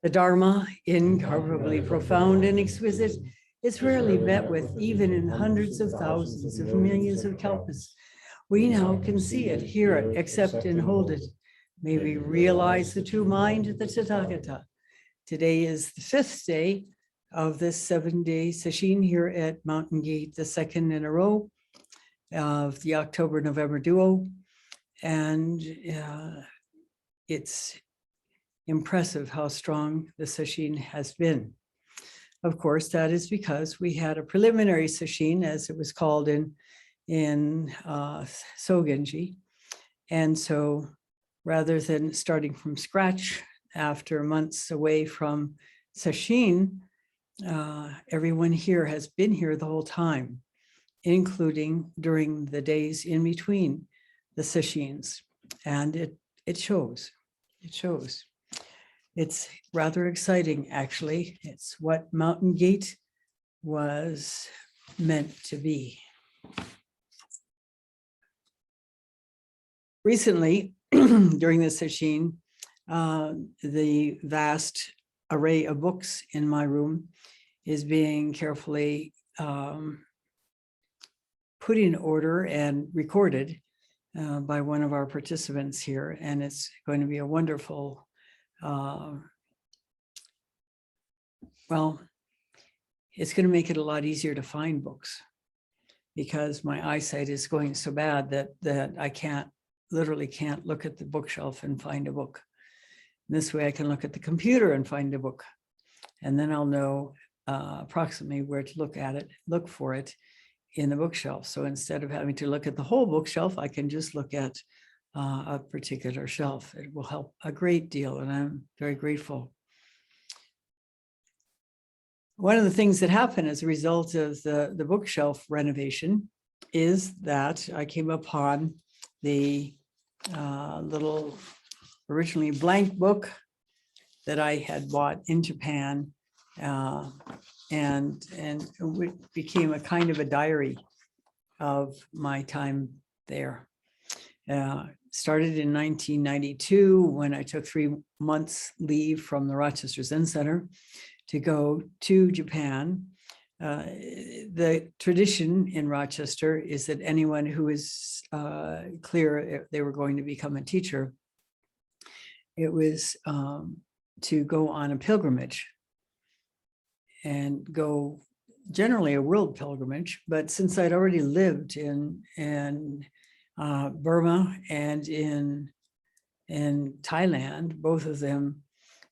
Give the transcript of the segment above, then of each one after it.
The Dharma, incomparably profound and exquisite, is rarely met with even in hundreds of thousands of millions of kalpas. We now can see it, hear it, accept and hold it. May we realize the true mind of the Tathagata. Today is the 5th day of this 7-day sesshin here at Mountain Gate, the 2nd in a row of the October-November duo. And it's impressive how strong the sesshin has been. Of course, that is because we had a preliminary sesshin, as it was called in Sōgen-ji. And so rather than starting from scratch after months away from sesshin, everyone here has been here the whole time, including during the days in between the sesshins. And it shows, it shows. It's rather exciting, actually. It's what Mountain Gate was meant to be. Recently, during the sesshin, the vast array of books in my room is being carefully put in order and recorded by one of our participants here. And it's going to be a wonderful, well, it's going to make it a lot easier to find books, because my eyesight is going so bad that I literally can't look at the bookshelf and find a book. And this way I can look at the computer and find a book. And then I'll know approximately where to look for it in the bookshelf. So instead of having to look at the whole bookshelf, I can just look at a particular shelf. It will help a great deal, and I'm very grateful. One of the things that happened as a result of the bookshelf renovation is that I came upon the little originally blank book that I had bought in Japan, and it became a kind of a diary of my time there. Started in 1992 when I took 3 months leave from the Rochester Zen Center to go to Japan. The tradition in Rochester is that anyone who is clear if they were going to become a teacher, it was to go on a pilgrimage and go generally a world pilgrimage. But since I'd already lived in Burma and in Thailand, both of them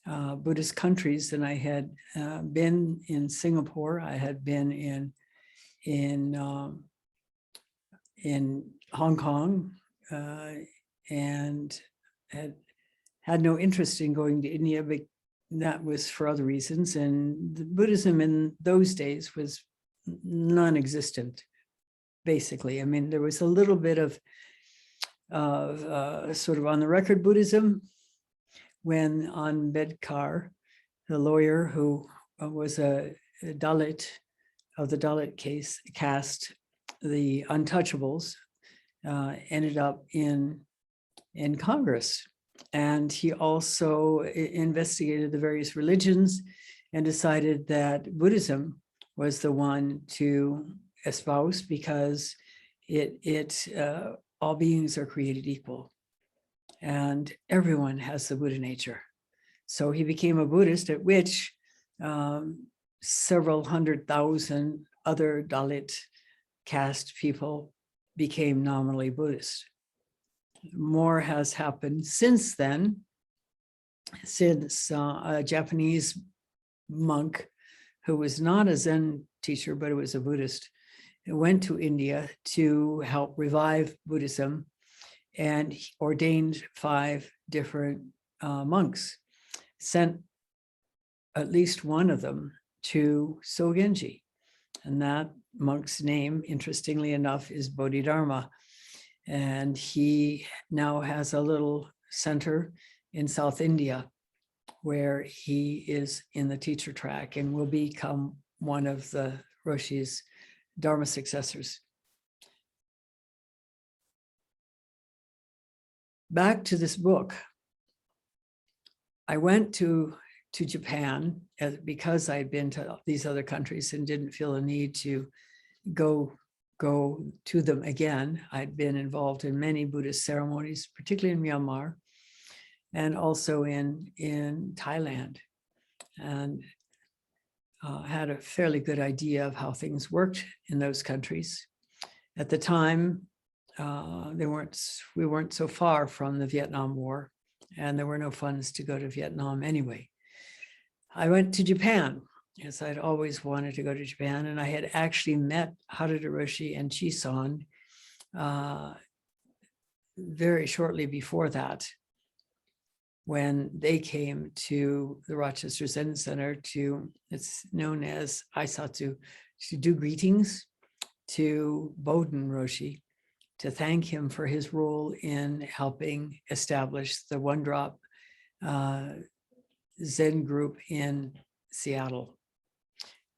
Buddhist countries, and I had been in Singapore, I had been in Hong Kong, and had no interest in going to India, but that was for other reasons. And the Buddhism in those days was non-existent, basically. I mean, there was a little bit of sort of on the record Buddhism when Ambedkar, the lawyer who was a Dalit of the Dalit caste, the untouchables, ended up in Congress. And he also investigated the various religions and decided that Buddhism was the one to espouse, because all beings are created equal and everyone has the Buddha nature. So he became a Buddhist, at which several 100,000 other Dalit caste people became nominally Buddhist. More has happened since then, since a Japanese monk who was not a Zen teacher, but who was a Buddhist, went to India to help revive Buddhism, and ordained 5 different monks, sent at least one of them to Sōgen-ji. And that monk's name, interestingly enough, is Bodhidharma. And he now has a little center in South India where he is in the teacher track and will become one of the Roshi's Dharma successors. Back to this book. I went to to Japan because I'd been to these other countries and didn't feel a need to go to them again. I'd been involved in many Buddhist ceremonies, particularly in Myanmar and also in Thailand, and had a fairly good idea of how things worked in those countries. At the time, we weren't so far from the Vietnam War, and there were no funds to go to Vietnam anyway. I went to Japan, as I'd always wanted to go to Japan, and I had actually met Mitra-roshi and Chi-san very shortly before that, when they came to the Rochester Zen Center it's known as Aisatsu, to do greetings to Sōgen-ji, to thank him for his role in helping establish the One Drop Zen group in Seattle.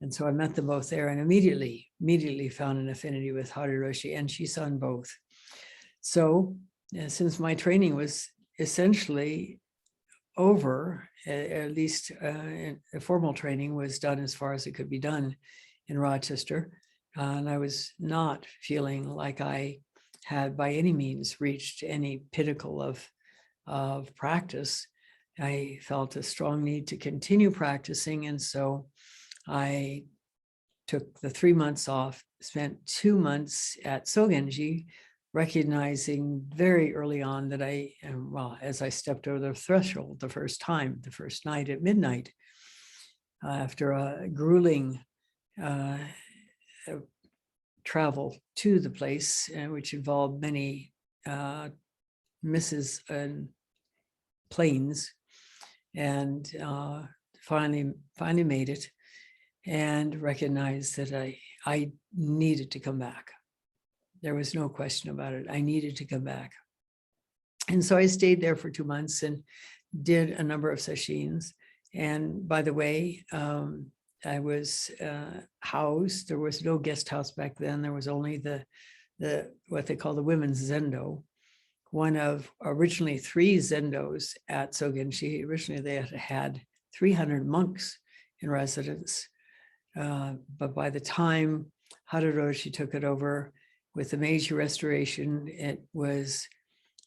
And so I met them both there and immediately found an affinity with Mitra-roshi and Chi-san both. So since my training was essentially over, at least a formal training was done as far as it could be done in Rochester, and I was not feeling like I had by any means reached any pinnacle of practice. I felt a strong need to continue practicing, and so I took the 3 months off, spent 2 months at Sōgen-ji, recognizing very early on that as I stepped over the threshold the first night at midnight, after a grueling travel to the place, which involved many misses and planes, and finally made it, and recognized that I needed to come back. There was no question about it. I needed to come back. And so I stayed there for 2 months and did a number of sessions. And by the way, I was housed. There was no guest house back then. There was only the what they call the women's zendo, one of originally 3 zendos at Sōgen-ji. Originally they had 300 monks in residence. But by the time Mitra-roshi took it over, with the Meiji Restoration, it was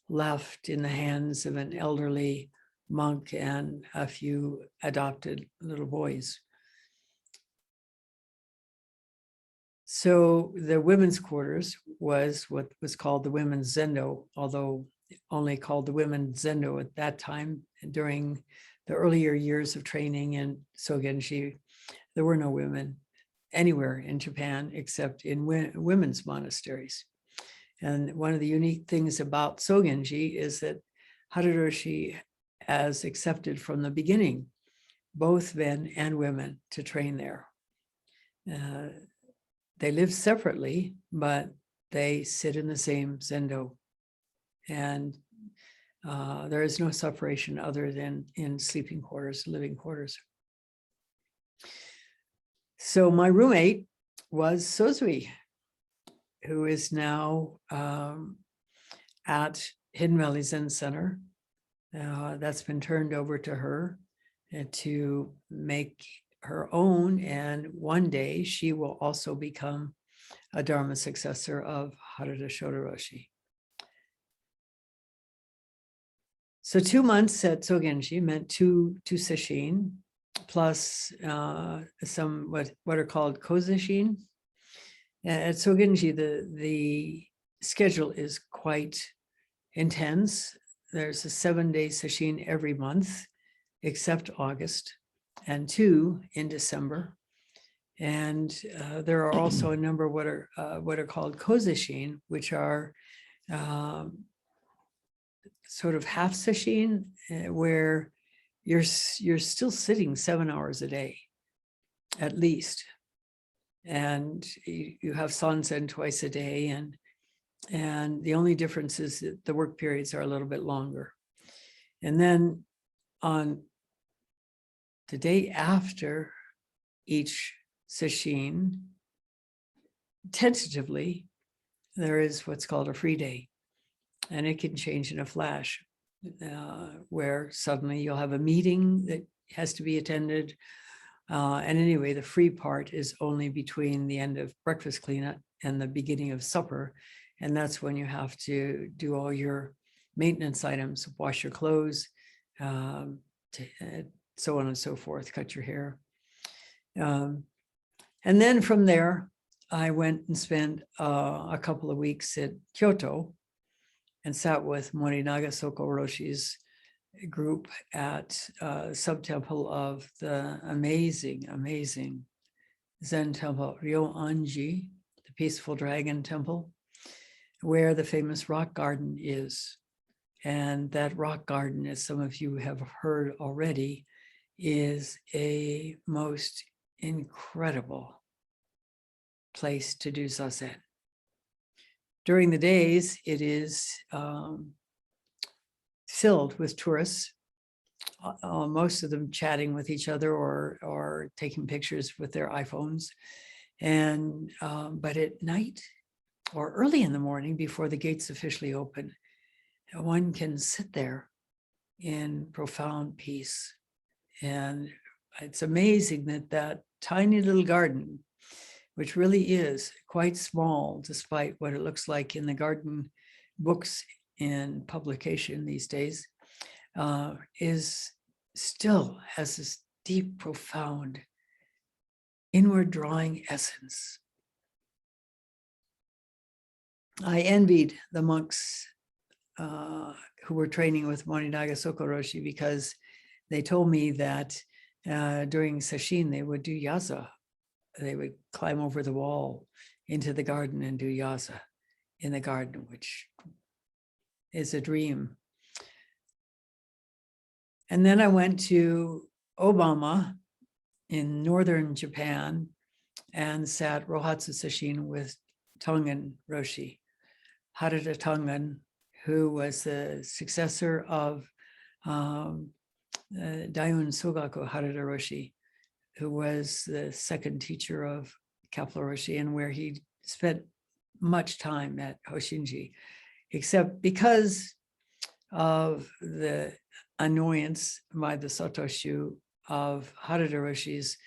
left in the hands of an elderly monk and a few adopted little boys. So the women's quarters was what was called the women's zendo, although only called the women's zendo at that time. During the earlier years of training in Sōgen-ji, there were no women anywhere in Japan except in women's monasteries. And one of the unique things about Sōgen-ji is that Mitra-roshi has accepted from the beginning both men and women to train there. They live separately, but they sit in the same zendo. And there is no separation other than in sleeping quarters, living quarters. So my roommate was Sōzui, who is now at Hidden Valley Zen Center. That's been turned over to her to make her own, and one day she will also become a Dharma successor of Harada Shodo-roshi. So 2 months at Sōgen-ji meant two sesshin, plus some what are called kozeshin. At Sōgen-ji, the schedule is quite intense. There's a 7-day sesshin every month, except August, and 2 in December. And there are also a number of what are called kozeshin, which are sort of half sesshin, where you're still sitting 7 hours a day, at least. And you have sanzen twice a day, and the only difference is that the work periods are a little bit longer. And then on the day after each sesshin, tentatively, there is what's called a free day. And it can change in a flash, where suddenly you'll have a meeting that has to be attended. And anyway, the free part is only between the end of breakfast cleanup and the beginning of supper. And that's when you have to do all your maintenance items, wash your clothes, so on and so forth, cut your hair. And then from there, I went and spent a couple of weeks at Kyoto and sat with Morinaga Sōgen-Roshi's group at sub-temple of the amazing Zen temple, Ryo-an-ji, the peaceful dragon temple, where the famous rock garden is. And that rock garden, as some of you have heard already, is a most incredible place to do zazen. During the days, it is filled with tourists, most of them chatting with each other or taking pictures with their iPhones. And but at night or early in the morning, before the gates officially open, one can sit there in profound peace. And it's amazing that that tiny little garden, which really is quite small, despite what it looks like in the garden books in publication these days, is still has this deep, profound, inward drawing essence. I envied the monks who were training with Morinaga Sōgen-Roshi, because they told me that during sesshin, they would do yaza. They would climb over the wall into the garden and do yaza in the garden, which is a dream. And then I went to Obama in northern Japan and sat Rohatsu Sesshin with Tongan Roshi, Harada Tongan, who was the successor of Daiyun Sogaku Harada Roshi, who was the second teacher of Kapla Roshi, and where he spent much time at Hoshinji, except because of the annoyance by the Sotoshu of Harada Roshi's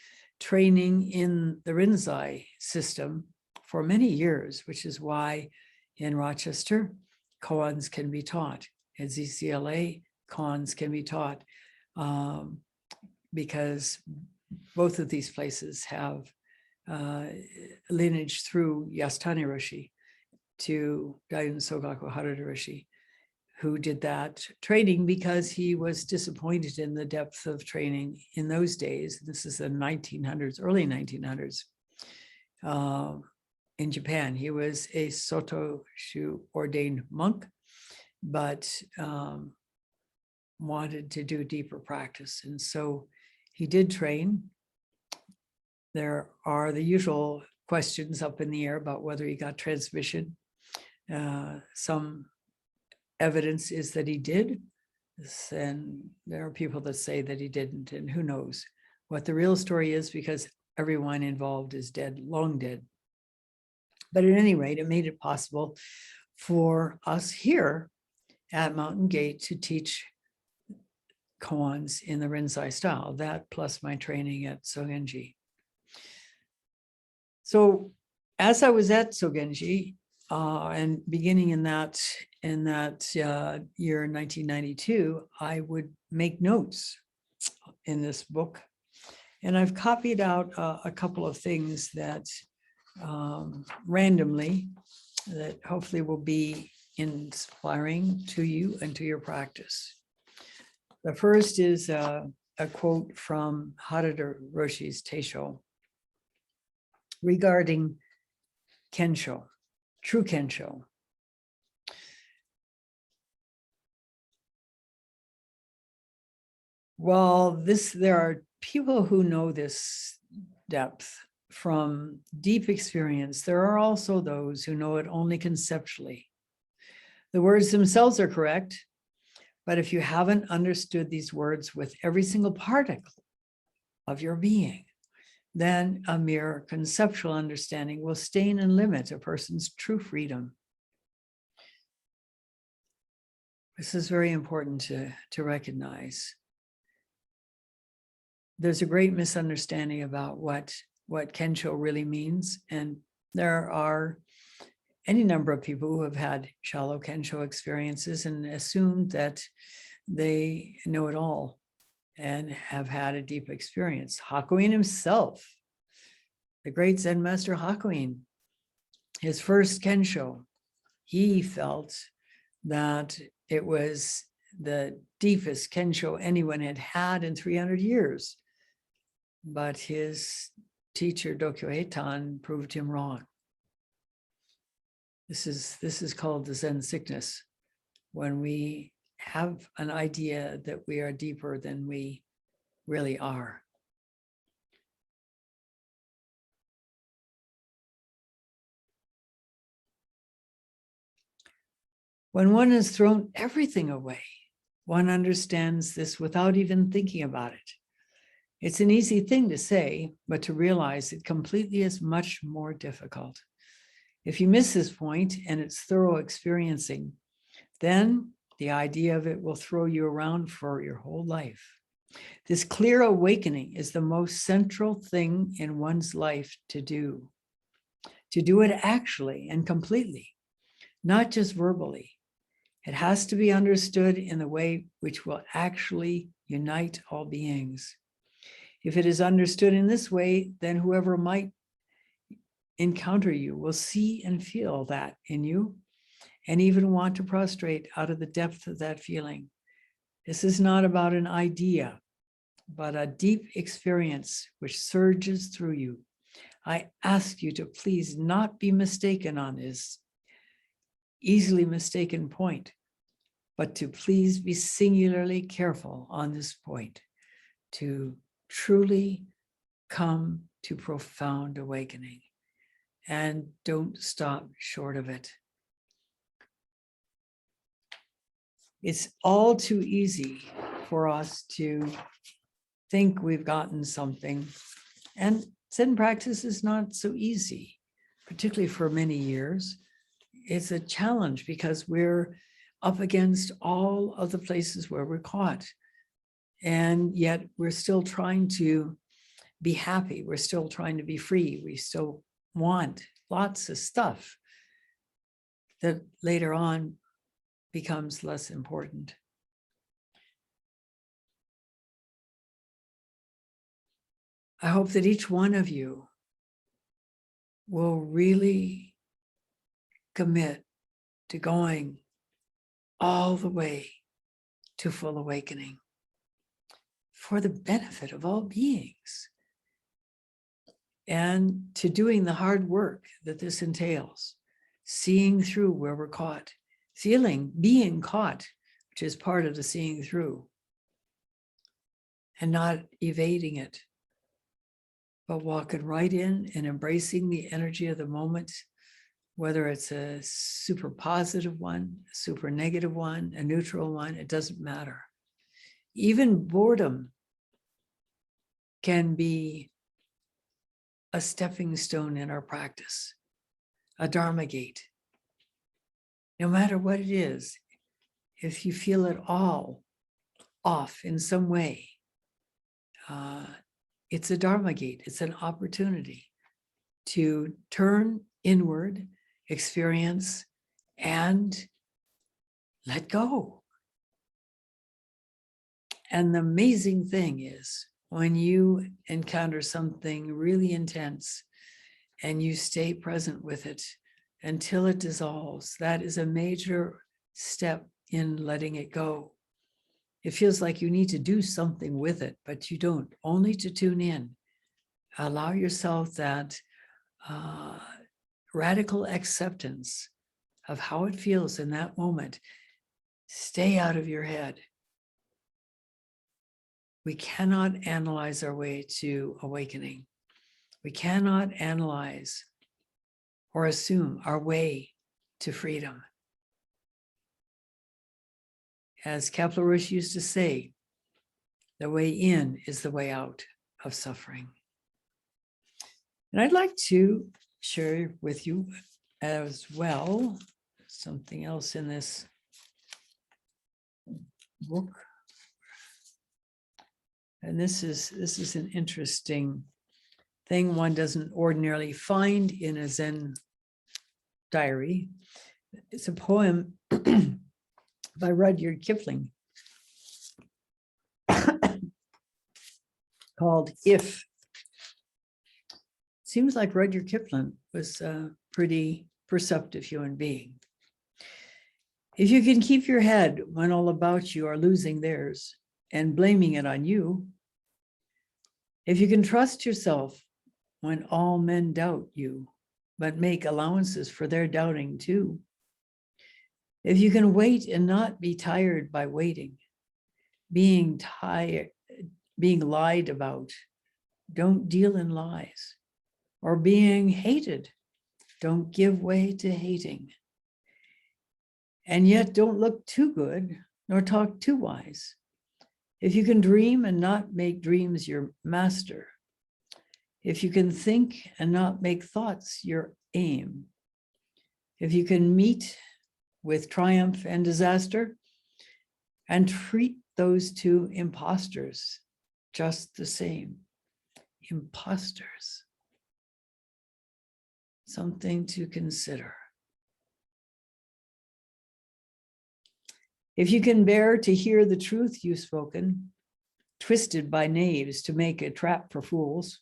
training in the Rinzai system for many years, which is why in Rochester, koans can be taught. At ZCLA, koans can be taught because both of these places have lineage through Yasutani Roshi to Daiyun Sogaku Harada Roshi, who did that training because he was disappointed in the depth of training in those days. This is the 1900s, early 1900s. In Japan, he was a Sotoshu ordained monk, but wanted to do deeper practice. And so he did train. There are the usual questions up in the air about whether he got transmission. Some evidence is that he did, and there are people that say that he didn't, and who knows what the real story is, because everyone involved is dead, long dead. But at any rate, it made it possible for us here at Mountain Gate to teach koans in the Rinzai style, that plus my training at Sōgen-ji. So as I was at Sōgen-ji, and beginning in that year 1992, I would make notes in this book. And I've copied out a couple of things that randomly, that hopefully will be inspiring to you and to your practice. The first is a quote from Harada Roshi's Teisho regarding Kensho, true Kensho. Well, there are people who know this depth from deep experience. There are also those who know it only conceptually. The words themselves are correct, but if you haven't understood these words with every single particle of your being, then a mere conceptual understanding will stain and limit a person's true freedom. This is very important to recognize. there's a great misunderstanding about what Kensho really means. And there are any number of people who have had shallow Kensho experiences and assumed that they know it all and have had a deep experience. Hakuin himself, the great Zen master Hakuin, his first Kensho, he felt that it was the deepest Kensho anyone had had in 300 years. But his teacher, Dokyo Heitan, proved him wrong. This is called the Zen sickness, when we have an idea that we are deeper than we really are. When one has thrown everything away, one understands this without even thinking about it. It's an easy thing to say, but to realize it completely is much more difficult. If you miss this point and its thorough experiencing, then the idea of it will throw you around for your whole life. This clear awakening is the most central thing in one's life to do it actually and completely, not just verbally. It has to be understood in the way which will actually unite all beings. If it is understood in this way, then whoever might encounter you will see and feel that in you, and even want to prostrate out of the depth of that feeling. This is not about an idea, but a deep experience which surges through you. I ask you to please not be mistaken on this easily mistaken point, but to please be singularly careful on this point, to truly come to profound awakening, and don't stop short of it. It's all too easy for us to think we've gotten something, and Zen practice is not so easy, particularly for many years. It's a challenge because we're up against all of the places where we're caught. And yet we're still trying to be happy. We're still trying to be free. We still want lots of stuff that later on becomes less important. I hope that each one of you will really commit to going all the way to full awakening for the benefit of all beings, and to doing the hard work that this entails, seeing through where we're caught, being caught, which is part of the seeing through, and not evading it, but walking right in and embracing the energy of the moment, whether it's a super positive one, a super negative one, a neutral one, it doesn't matter. Even boredom can be a stepping stone in our practice, a Dharma gate. No matter what it is, if you feel it all off in some way, it's a Dharma gate. It's an opportunity to turn inward, experience, and let go. And the amazing thing is, when you encounter something really intense and you stay present with it until it dissolves, that is a major step in letting it go. It feels like you need to do something with it, but you don't, only to tune in. Allow yourself that radical acceptance of how it feels in that moment. Stay out of your head. We cannot analyze our way to awakening. We cannot analyze or assume our way to freedom. As Mitra-roshi used to say, the way in is the way out of suffering. And I'd like to share with you as well something else in this book. And this is an interesting thing one doesn't ordinarily find in a Zen diary. It's a poem by Rudyard Kipling called If. Seems like Rudyard Kipling was a pretty perceptive human being. If you can keep your head when all about you are losing theirs and blaming it on you, if you can trust yourself when all men doubt you, but make allowances for their doubting too, if you can wait and not be tired by waiting, being lied about, don't deal in lies, or being hated, don't give way to hating. And yet don't look too good, nor talk too wise. If you can dream and not make dreams your master, if you can think and not make thoughts your aim, if you can meet with triumph and disaster and treat those two impostors just the same. Impostors. Something to consider. If you can bear to hear the truth you've spoken, twisted by knaves to make a trap for fools,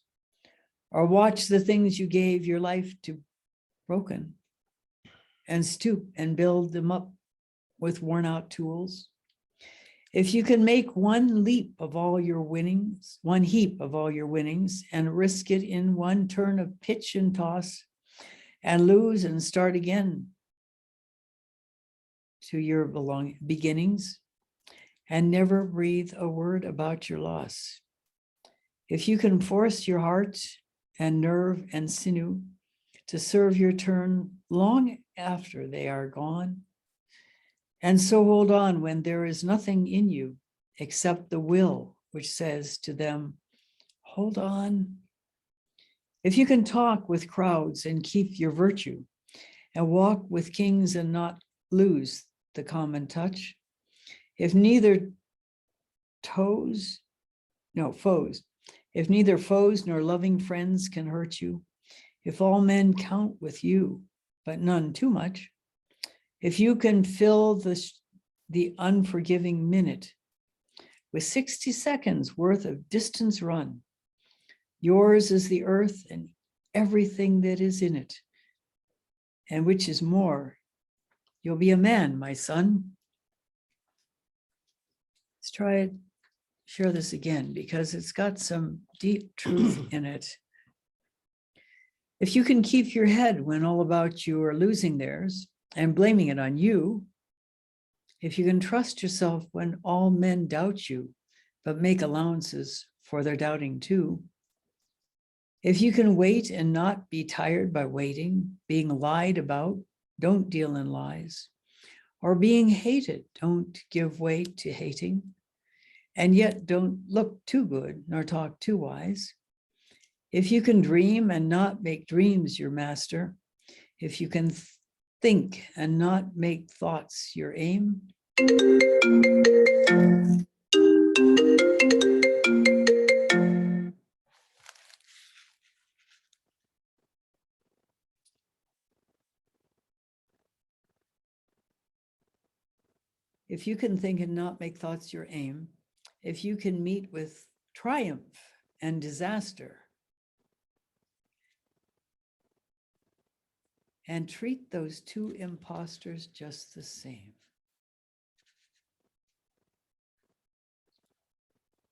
or watch the things you gave your life to broken, and stoop and build them up with worn out tools. If you can make one leap of all your winnings, one heap of all your winnings, and risk it in one turn of pitch and toss, and lose and start again to your beginnings, and never breathe a word about your loss. If you can force your heart and nerve and sinew to serve your turn long after they are gone, and so hold on when there is nothing in you except the will which says to them, hold on. If you can talk with crowds and keep your virtue, and walk with kings and not lose the common touch, if neither foes, if neither foes nor loving friends can hurt you, if all men count with you, but none too much, if you can fill the unforgiving minute with 60 seconds worth of distance run, yours is the earth and everything that is in it, and which is more, you'll be a man, my son. Let's try it, share this again, because it's got some deep truth in it. If you can keep your head when all about you are losing theirs and blaming it on you, if you can trust yourself when all men doubt you, but make allowances for their doubting too, if you can wait and not be tired by waiting, being lied about, don't deal in lies, or being hated, don't give way to hating, and yet don't look too good nor talk too wise. If you can dream and not make dreams your master, if you can think and not make thoughts your aim, if you can think and not make thoughts your aim, if you can meet with triumph and disaster, and treat those two impostors just the same.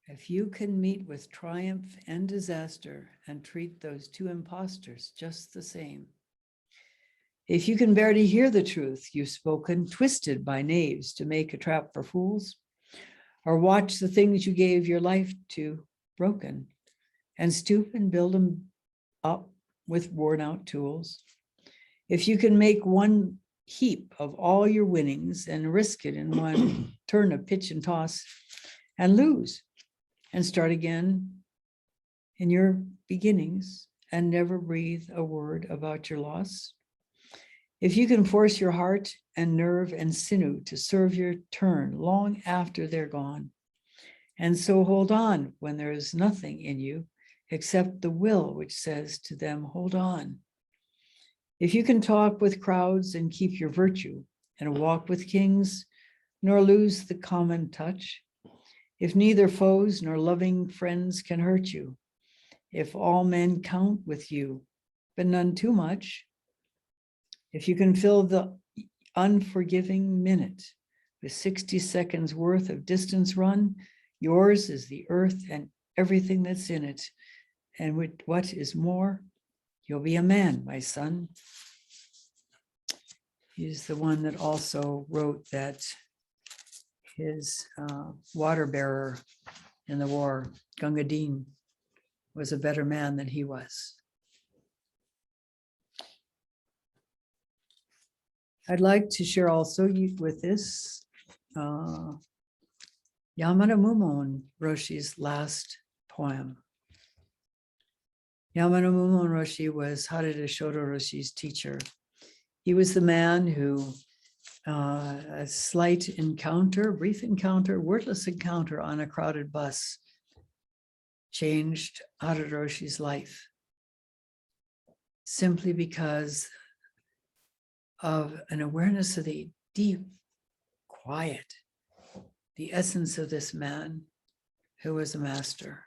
If you can meet with triumph and disaster and treat those two impostors just the same. If you can bear to hear the truth you've spoken, twisted by knaves to make a trap for fools, or watch the things you gave your life to broken, and stoop and build them up with worn out tools. If you can make one heap of all your winnings and risk it in one turn of pitch and toss and lose and start again in your beginnings and never breathe a word about your loss. If you can force your heart and nerve and sinew to serve your turn long after they're gone, And so hold on when there is nothing in you except the will which says to them, hold on. If you can talk with crowds and keep your virtue and walk with kings, nor lose the common touch, if neither foes nor loving friends can hurt you, if all men count with you, but none too much, if you can fill the unforgiving minute with 60 seconds worth of distance run, yours is the earth and everything that's in it. And with what is more, you'll be a man, my son. He's the one that also wrote that his water bearer in the war, Gangadin, was a better man than he was. I'd like to share also with this Yamada Mumon-roshi's last poem. Yamada Mumon-roshi was Harada Shodo-roshi's teacher. He was the man who, a slight encounter, brief encounter, wordless encounter on a crowded bus changed Harada Roshi's life simply because of an awareness of the deep quiet, the essence of this man who was a master.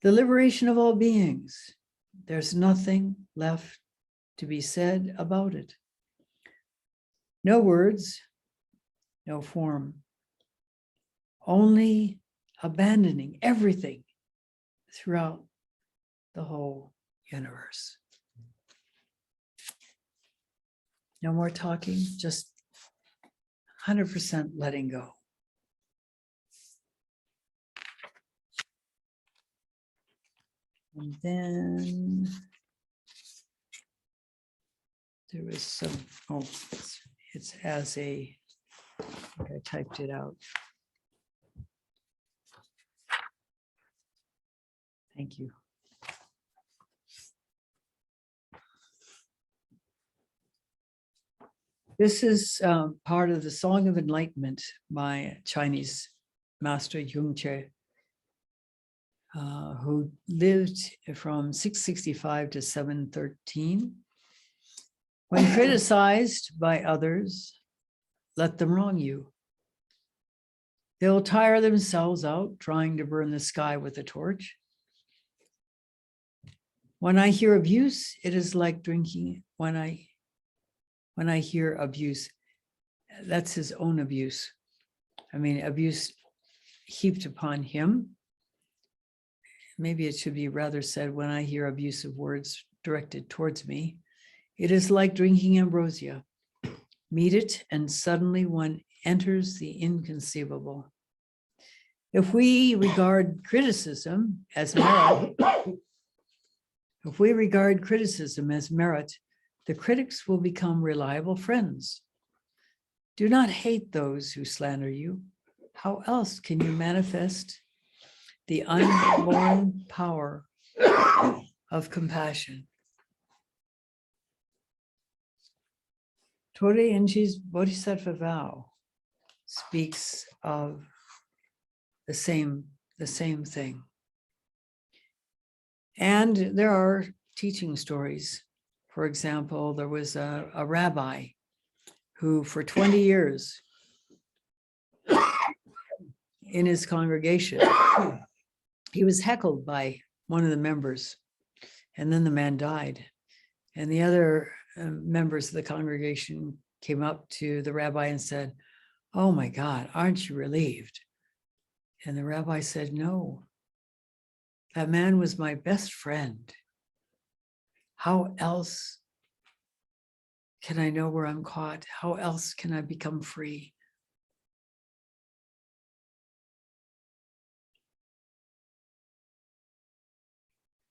The liberation of all beings. There's nothing left to be said about it. No words, no form, only abandoning everything throughout the whole universe. No more talking, just 100% letting go. And then there was some, it's as a, I typed it out. Thank you. This is part of the Song of Enlightenment by Chinese master Yungche, who lived from 665 to 713. When criticized by others, let them wrong you. They'll tire themselves out trying to burn the sky with a torch. When I hear abuse, it is like drinking. When I hear abuse, that's his own abuse. I mean, abuse heaped upon him. Maybe it should be rather said, when I hear abusive words directed towards me, it is like drinking ambrosia. Meet it, and suddenly one enters the inconceivable. If we regard criticism as merit, the critics will become reliable friends. Do not hate those who slander you. How else can you manifest the unborn power of compassion? Toda-enji's Bodhisattva vow speaks of the same thing. And there are teaching stories. For example, there was a rabbi who for 20 years in his congregation, he was heckled by one of the members, and then the man died. And the other members of the congregation came up to the rabbi and said, "Oh my God, aren't you relieved?" And the rabbi said, "No, that man was my best friend. How else can I know where I'm caught? How else can I become free?"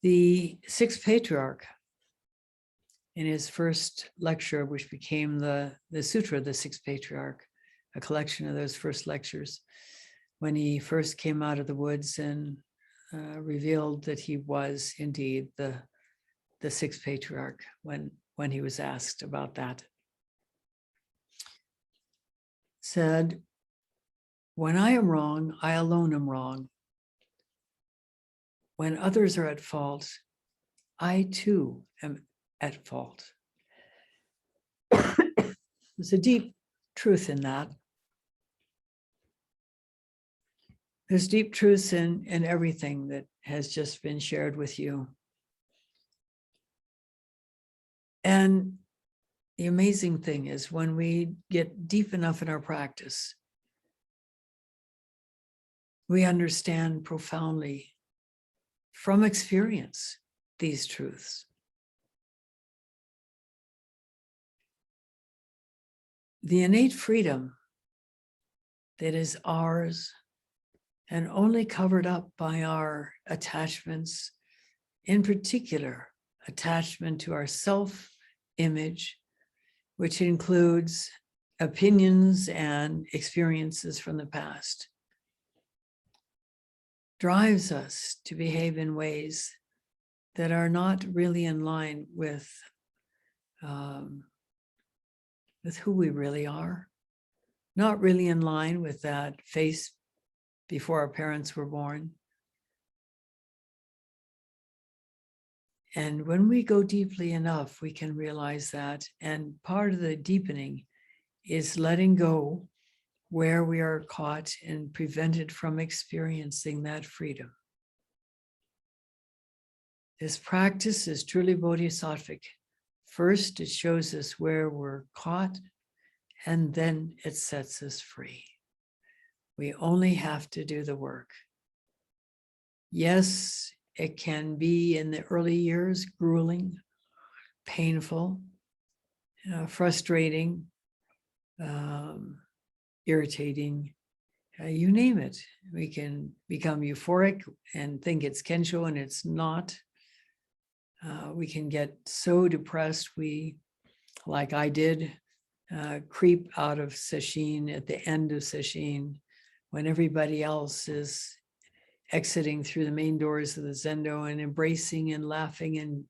The sixth patriarch, in his first lecture, which became the Sutra, the Sixth Patriarch, a collection of those first lectures, when he first came out of the woods and revealed that he was indeed the Sixth Patriarch when he was asked about that, said, When I am wrong, I alone am wrong. When others are at fault, I too am at fault. There's a deep truth in that. There's deep truths in everything that has just been shared with you. And the amazing thing is when we get deep enough in our practice, we understand profoundly from experience these truths. The innate freedom that is ours and only covered up by our attachments, in particular, attachment to our self-image, which includes opinions and experiences from the past, drives us to behave in ways that are not really in line with who we really are, not really in line with that face before our parents were born. And when we go deeply enough, we can realize that. And part of the deepening is letting go where we are caught and prevented from experiencing that freedom. This practice is truly bodhisattvic. First, it shows us where we're caught, and then it sets us free. We only have to do the work. Yes, it can be in the early years grueling, painful, frustrating, irritating, you name it. We can become euphoric and think it's Kensho and it's not. We can get so depressed we, like I did, creep out of sesshin at the end of sesshin when everybody else is exiting through the main doors of the Zendo and embracing and laughing and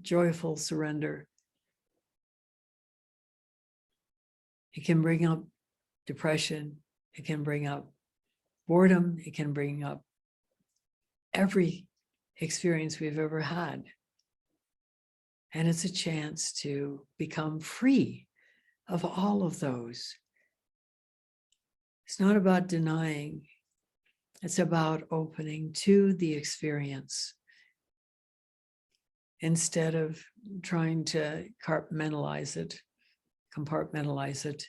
joyful surrender. It can bring up depression. It can bring up boredom. It can bring up every experience we've ever had. And it's a chance to become free of all of those. It's not about denying. It's about opening to the experience instead of trying to compartmentalize it,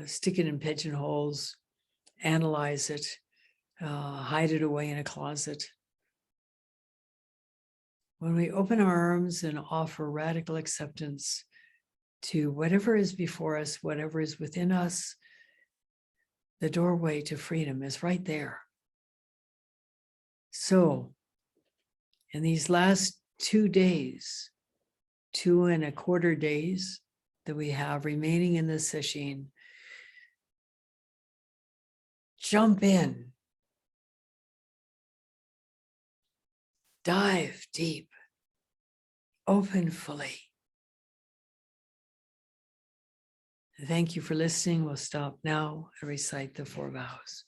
stick it in pigeonholes, analyze it, hide it away in a closet. When we open our arms and offer radical acceptance to whatever is before us, whatever is within us, the doorway to freedom is right there. So, in these last 2 days, 2.25 days that we have remaining in this sesshin, jump in, dive deep, open fully. Thank you for listening. We'll stop now and recite the 4 vows.